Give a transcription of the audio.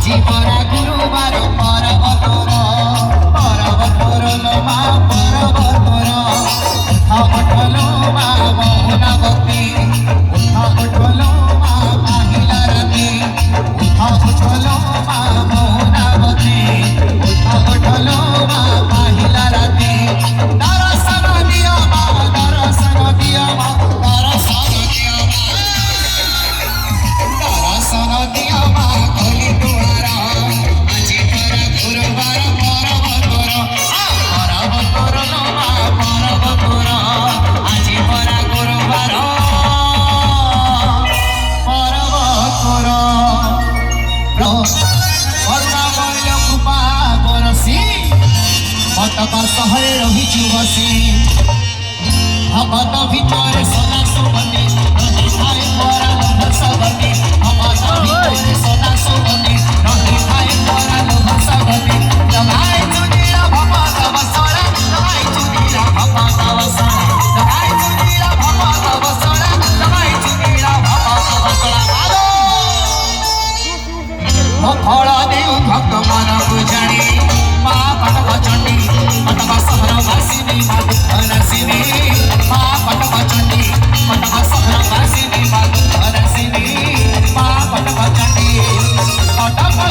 আজি পরা গুরুবার পরব তোর লো মা পরব তোর উঠলো মা মোহনাবতী উঠলো মা মাহিলা রাতি উঠলো মা মোহনাবতী উঠলো মা মাহিলা রাতি দর্শন দিও মা দর্শন দিও মা দর্শন দিও মা দর্শন দিও মা কলি দুয়ার আজি পরা গুরুবার পরব তোর পরব তোর লো মা পরব তোর আজি পরা গুরুবার পরব তোর করুণাময় কৃপা বরসি কটক সহরে রহিছু বসি ভগত ভিতরে সদা সুবনে রহি ଥାଏ পরা লোভ সবনে ভগত ভিতরে সদা সুবনে রহি ଥାଏ পরা লোভ সবনে জগাই চুনিরা ভগত বসরা জগাই চুনিরা ভগত বসরা জগাই চুনিরা ভগত বসরা জগাই চুনিরা ভগত বসরা আলো ମୋ ଫଳ ଦେଉ ଭକ୍ତ ମନକୁ ଜାଣି ମା କଟକ ଚଣ୍ଡୀ କଟକ ସହର ବାସିନୀ ମା ଦୁଃଖ ନାସିନୀ ମା କଟକ ଚଣ୍ଡୀ କଟକ ସହର ବାସିନୀ ମା ଦୁଃଖ ନାସିନୀ ମା କଟକ ଚଣ୍ଡୀ କଟକ